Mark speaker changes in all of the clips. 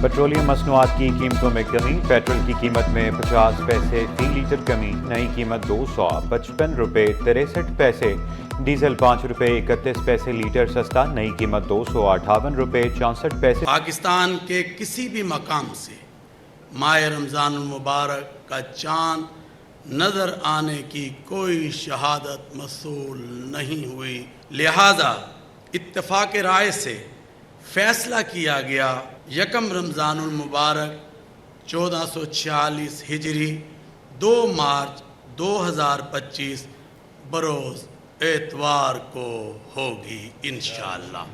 Speaker 1: Petroleum मसनूआत की कीमतों में कमी, पेट्रोल की कीमत में 50 पैसे फी लीटर कमी, नई कीमत 255 रुपये 63 पैसे, डीजल 5 रुपये 31 पैसे लीटर सस्ता, नई कीमत 258 रुपये 64 पैसे।
Speaker 2: पाकिस्तान के किसी भी मकाम से माह रमज़ान मुबारक का चाँद नज़र आने की कोई शहादत मसूल नहीं हुई, लिहाजा इत्तफ़ाक़ राय से फैसला किया गया यकम रमज़ानुल मुबारक 1446 हिजरी 2 मार्च 2025 बरोज़ एतवार को होगी इंशाअल्लाह।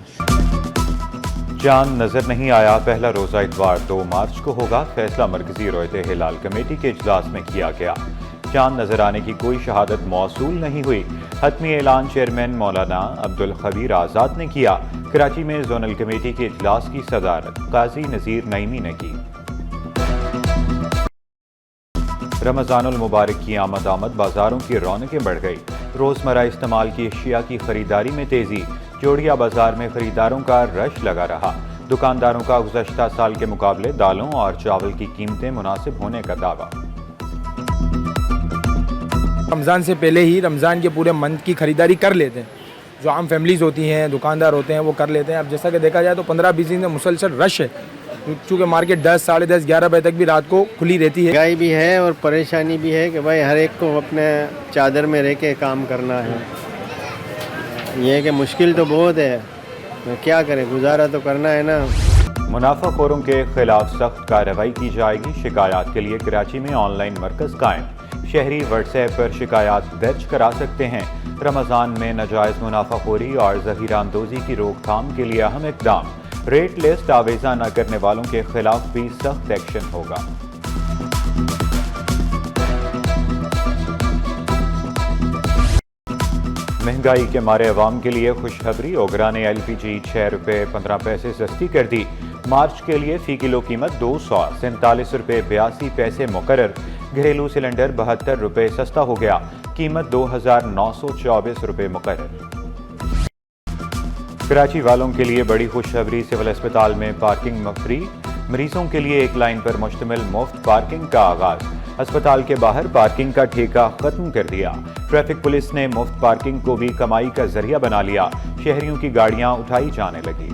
Speaker 1: चांद नजर नहीं आया, पहला रोजा इतवार 2 मार्च को होगा, फैसला मरकजी रोयते हिलाल कमेटी के इजलास में किया गया। चांद नजर आने की कोई शहादत मौसूल नहीं हुई, हतमी ऐलान चेयरमैन मौलाना अब्दुल खबीर आज़ाद ने किया। कराची में जोनल कमेटी के इजलास की सदारत काजी नज़ीर नईमी ने की। रमज़ानुल मुबारक की आमद बाजारों की रौनकें बढ़ गई, रोजमर्रा इस्तेमाल की अशिया की खरीदारी में तेजी, जोड़िया बाजार में खरीदारों का रश लगा रहा। दुकानदारों का गुज़श्ता साल के मुकाबले दालों और चावल की कीमतें मुनासिब होने का दावा।
Speaker 3: रमज़ान से पहले ही रमज़ान के पूरे मंथ की खरीदारी कर लेते हैं, जो आम फैमिलीज़ होती हैं, दुकानदार होते हैं, वो कर लेते हैं। अब जैसा कि देखा जाए तो 15-20 दिन में मुसलसल रश है, चूँकि मार्केट 10, साढ़े 10, 11 बजे तक भी रात को खुली रहती है।
Speaker 4: महंगाई भी है और परेशानी भी है कि भाई हर एक को अपने चादर में रह के काम करना है। ये है कि मुश्किल तो बहुत है, तो क्या करें, गुजारा तो करना है ना।
Speaker 1: मुनाफाखोरों के खिलाफ सख्त कार्रवाई की जाएगी, शिकायत के लिए कराची में ऑनलाइन मरकज कायम, शहरी व्हाट्सएप पर शिकायत दर्ज करा सकते हैं। रमज़ान में नाजायज़ मुनाफाखोरी और ज़ख़ीरा अंदोज़ी की रोकथाम के लिए अहम इक़दाम, रेट लिस्ट आवेज़ा न करने वालों के खिलाफ भी सख्त एक्शन होगा। महंगाई के मारे अवाम के लिए खुशखबरी, ओगरा ने LPG 6 रुपये 15 पैसे सस्ती कर दी। मार्च के लिए फ़ी किलो कीमत 247 रुपये 82 पैसे मुकर्रर, घरेलू सिलेंडर 72 रुपये सस्ता हो गया, कीमत 2924 रुपये मुकर्रर। कराची वालों के लिए बड़ी खुशखबरी, सिविल अस्पताल में पार्किंग फ्री, मरीजों के लिए एक लाइन पर मुश्तमिल मुफ्त पार्किंग का आगाज, अस्पताल के बाहर पार्किंग का ठेका खत्म कर दिया। ट्रैफिक पुलिस ने मुफ्त पार्किंग को भी कमाई का जरिया बना लिया, शहरियों की गाड़ियां उठाई जाने लगी।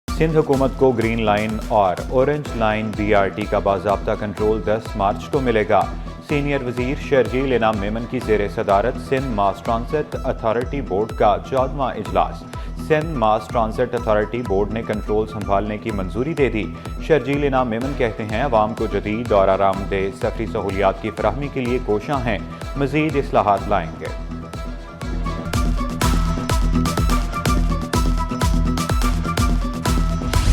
Speaker 1: सिंध हुकूमत को ग्रीन लाइन और ऑरेंज लाइन BRT का बाज़ाब्ता कंट्रोल 10 मार्च को मिलेगा। सीनियर वजीर शर्जील इनाम मेमन की ज़ेर सदारत सिंध मास ट्रांसिट अथॉरिटी बोर्ड का 14वां इजलास। सिंध मास ट्रांसिट अथॉरिटी बोर्ड ने कंट्रोल संभालने की मंजूरी दे दी। शर्जील इनाम मेमन कहते हैं, अवाम को जदीद और आरामदेह सफरी सहूलियात की फराहमी के लिए कोशां हैं, मजीद इस्लाहात लाएंगे।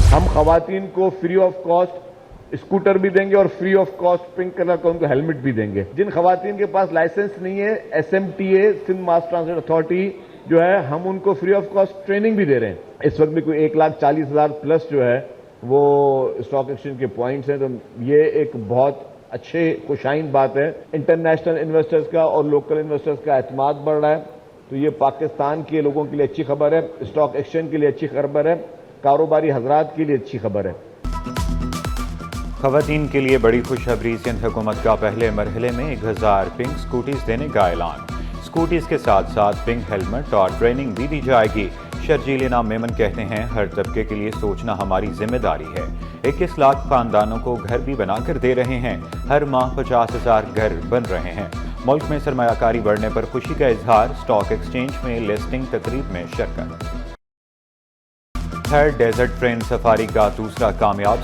Speaker 5: हम खवातीन को फ्री ऑफ कॉस्ट स्कूटर भी देंगे और free of cost pink colour का उनको हेलमेट भी देंगे। जिन खवातीन के पास लाइसेंस नहीं है, SMTA सिंध मास ट्रांसिट अथॉरिटी जो है, हम उनको फ्री ऑफ कॉस्ट ट्रेनिंग भी दे रहे हैं। इस वक्त भी कोई 1,40,000 प्लस जो है वो स्टॉक एक्सचेंज के पॉइंट्स हैं, तो ये एक बहुत अच्छे खुशाइन बात है। इंटरनेशनल इन्वेस्टर्स का और लोकल इन्वेस्टर्स का एतमाद बढ़ रहा है, तो ये पाकिस्तान के लोगों के लिए अच्छी खबर है, स्टॉक एक्सचेंज के लिए अच्छी खबर है, कारोबारी हजरात के लिए अच्छी खबर है।
Speaker 1: खवातीन के लिए बड़ी खुशखबरी, सिंध हुकूमत का पहले मरहले में 1000 पिंक स्कूटीज देने का ऐलान। स्कूटीज के साथ साथ पिंक हेलमेट और ट्रेनिंग भी दी जाएगी। शर्जील इनाम मेमन कहते हैं, हर तबके के लिए सोचना हमारी जिम्मेदारी है। 21 लाख खानदानों को घर भी बनाकर दे रहे हैं, हर माह 50,000 घर बन रहे हैं। मुल्क में सरमायाकारी बढ़ने पर खुशी का इजहार, स्टॉक एक्सचेंज में लिस्टिंग तकरीब में शिरकत। थर्ड डेजर्ट ट्रेन सफारी का दूसरा कामयाब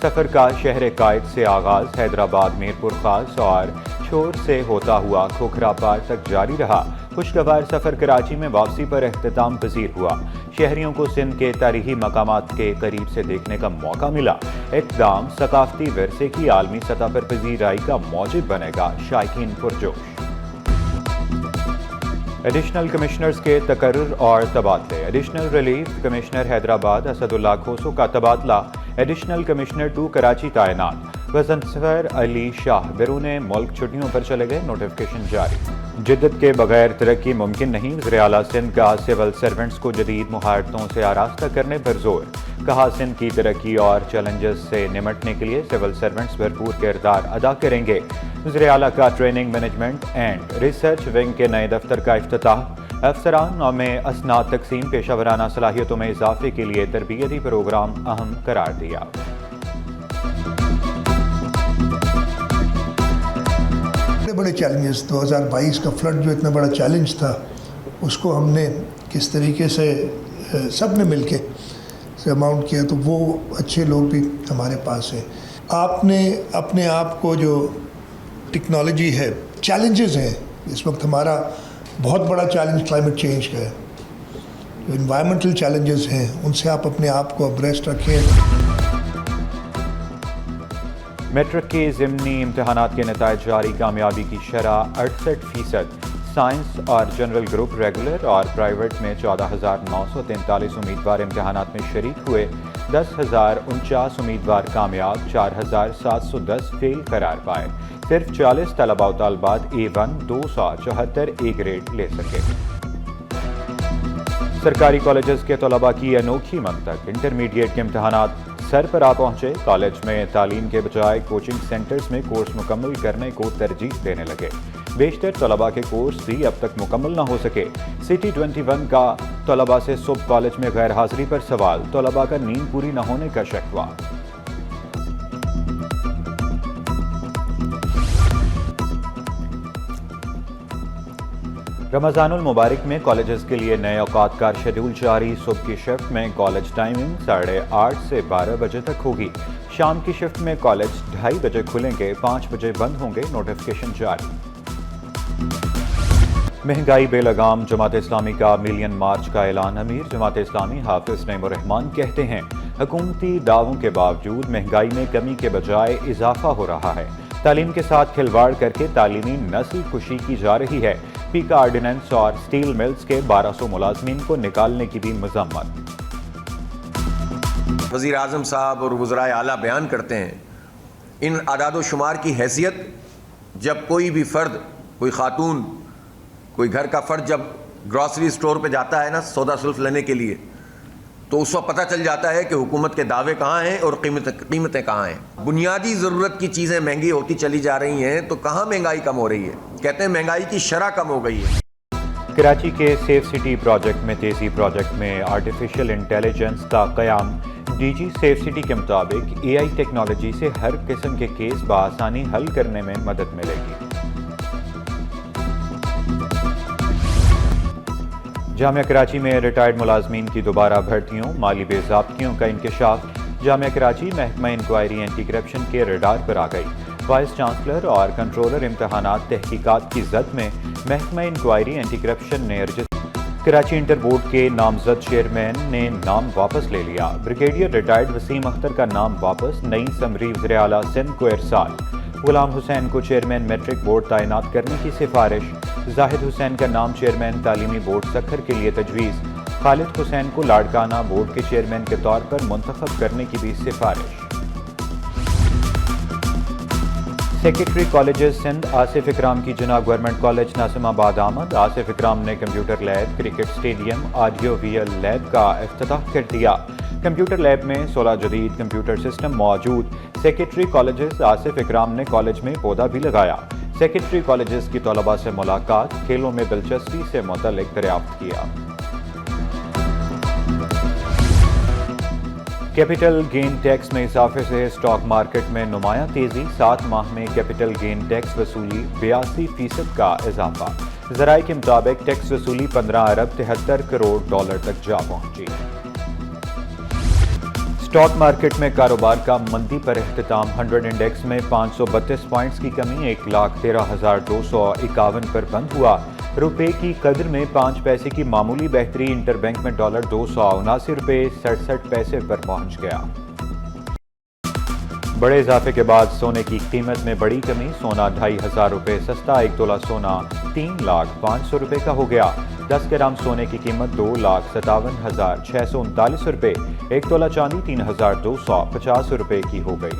Speaker 1: सफर का शहर कायद से आगाज, हैदराबाद मीरपुर खास और छोर से होता हुआ खोखरा पार तक जारी रहा। खुशगवार सफर कराची में वापसी पर एख्तिताम पजीर हुआ, शहरियों को सिंध के तारीखी मकामात के करीब से देखने का मौका मिला। इक़दाम सकाफती विरसे की आलमी सतह पर पजीराई का मौजिब बनेगा, शायकीन पुरजोश। एडिशनल कमिश्नर्स के तकर्रुर और तबादले, additional relief commissioner Hyderabad Asadullah खोसो का तबादला, एडिशनल कमिश्नर 2 कराची तैनात। वज़नसफर अली शाह बैरून मुल्क छुट्टियों पर चले गए, नोटिफिकेशन जारी। جدت کے بغیر ترقی ممکن نہیں، وزیر اعلیٰ سندھ کا سول سرونٹس کو جدید مہارتوں سے آراستہ کرنے پر زور، کہا سندھ کی ترقی اور چیلنجز سے نمٹنے کے لیے سول سرونٹس بھرپور کردار ادا کریں گے۔ وزیر اعلیٰ کا training management and research wing کے نئے دفتر کا افتتاح، افسران میں اسناد تقسیم، پیشہ ورانہ صلاحیتوں میں اضافے کے لیے تربیتی پروگرام اہم قرار دیا۔
Speaker 6: بڑے چیلنجز 2022 کا فلڈ جو اتنا بڑا چیلنج تھا، اس کو ہم نے کس طریقے سے سب نے مل کے اماؤنٹ کیا، تو وہ اچھے لوگ بھی ہمارے پاس ہیں۔ آپ نے اپنے آپ کو جو ٹیکنالوجی ہے، چیلنجز ہیں اس وقت، ہمارا بہت بڑا چیلنج کلائمیٹ چینج کا ہے، جو انوائرمنٹل چیلنجز ہیں ان سے آپ اپنے آپ کو ابریسٹ رکھیں۔
Speaker 1: میٹرک کے ضمنی امتحانات کے نتائج جاری، کامیابی کی شرح 68%، سائنس اور جنرل گروپ ریگولر اور پرائیویٹ میں 14,943 امیدوار امتحانات میں شریک ہوئے، 10,049 امیدوار کامیاب، 4,710 فیل قرار پائے، صرف 40 طلباء و طالبات A1 274 A گریڈ لے سکے۔ سرکاری کالجز کے طلباء کی انوکھی منطق، انٹرمیڈیٹ کے امتحانات سر پر آ پہنچے، کالج میں تعلیم کے بجائے کوچنگ سینٹرز میں کورس مکمل کرنے کو ترجیح دینے لگے، بیشتر طلباء کے کورس بھی اب تک مکمل نہ ہو سکے۔ سٹی 21 کا طلباء سے صبح کالج میں غیر حاضری پر سوال، طلباء کا نیند پوری نہ ہونے کا شکوہ۔ رمضان المبارک میں کالجز کے لیے نئے اوقات کا شیڈول جاری، صبح کی شفٹ میں کالج ٹائمنگ 8:30 سے 12 بجے تک ہوگی، شام کی شفٹ میں کالج 2:30 بجے کھلیں گے، 5 بجے بند ہوں گے، نوٹیفیکیشن جاری۔ مہنگائی بے لگام، جماعت اسلامی کا ملین مارچ کا اعلان، امیر جماعت اسلامی حافظ نعیم الرحمان کہتے ہیں حکومتی دعووں کے باوجود مہنگائی میں کمی کے بجائے اضافہ ہو رہا ہے، تعلیم کے ساتھ کھلواڑ کر کے تعلیمی نسل کشی کی جا رہی ہے، پیکا آرڈیننس اور سٹیل ملز کے 1200 ملازمین کو نکالنے کی بھی مذمت۔
Speaker 7: وزیر اعظم صاحب اور وزرائے اعلیٰ بیان کرتے ہیں، ان اعداد و شمار کی حیثیت جب کوئی بھی فرد، کوئی خاتون، کوئی گھر کا فرد جب گروسری سٹور پہ جاتا ہے نا سودا سلف لینے کے لیے، تو اس وقت پتہ چل جاتا ہے کہ حکومت کے دعوے کہاں ہیں اور قیمتیں کہاں ہیں۔ بنیادی ضرورت کی چیزیں مہنگی ہوتی چلی جا رہی ہیں تو کہاں مہنگائی کم ہو رہی ہے؟ کہتے ہیں مہنگائی کی شرح کم ہو گئی ہے۔
Speaker 1: کراچی کے سیف سٹی پروجیکٹ میں تیزی، پروجیکٹ میں آرٹیفیشل انٹیلیجنس کا قیام، ڈی جی سیف سٹی کے مطابق AI ٹیکنالوجی سے ہر قسم کے کیس بآسانی حل کرنے میں مدد ملے گی۔ جامعہ کراچی میں ریٹائرڈ ملازمین کی دوبارہ بھرتیوں، مالی بے ضابطگیوں کا انکشاف، جامعہ کراچی محکمہ انکوائری اینٹی کرپشن کے ریڈار پر آ گئی، وائس چانسلر اور کنٹرولر امتحانات تحقیقات کی زد میں محکمہ انکوائری اینٹی کرپشن نے کراچی انٹر بورڈ کے نامزد چیئرمین نے نام واپس لے لیا، بریگیڈیئر ریٹائرڈ وسیم اختر کا نام واپس، نئی سمری وزیر اعلیٰ سندھ کو ارسال، غلام حسین کو چیئرمین میٹرک بورڈ تعینات کرنے کی سفارش، زاہد حسین کا نام چیئرمین تعلیمی بورڈ سکھر کے لیے تجویز، خالد حسین کو لاڑکانہ بورڈ کے چیئرمین کے طور پر منتخب کرنے کی بھی سفارش۔ سیکرٹری کالجز سندھ آصف اکرام کی جناح گورنمنٹ کالج ناظم آباد آمد، آصف اکرام نے computer lab, cricket stadium, audio where lab کا افتتاح کر دیا۔ کمپیوٹر لیب میں 16 جدید کمپیوٹر سسٹم موجود، سیکرٹری کالجز آصف اکرام نے کالج میں پودا بھی لگایا۔ سیکرٹری کالجز کی طلباء سے ملاقات، کھیلوں میں دلچسپی سے متعلق دریافت کیا۔ کیپٹل گین ٹیکس میں اضافے سے اسٹاک مارکیٹ میں نمایاں تیزی، 7 ماہ میں کیپٹل گین ٹیکس وصولی 82% کا اضافہ، ذرائع کے مطابق ٹیکس وصولی 15 ارب 73 کروڑ ڈالر تک جا پہنچی۔ اسٹاک مارکیٹ میں کاروبار کا مندی پر اختتام، 100 انڈیکس میں 532 پوائنٹس کی کمی، 1,13,251 پر بند ہوا، روپے کی قدر میں 5 پیسے کی معمولی بہتری، انٹر بینک میں ڈالر 279 روپے 67 پیسے پر پہنچ گیا۔ بڑے اضافے کے بعد سونے کی قیمت میں بڑی کمی، سونا 2,500 روپے سستا، 1 تولہ سونا 3,05,000 روپے کا ہو گیا، 10 گرام سونے کی قیمت 2,57,639 روپے، 1 تولہ چاندی 3,250 روپے کی ہو گئی۔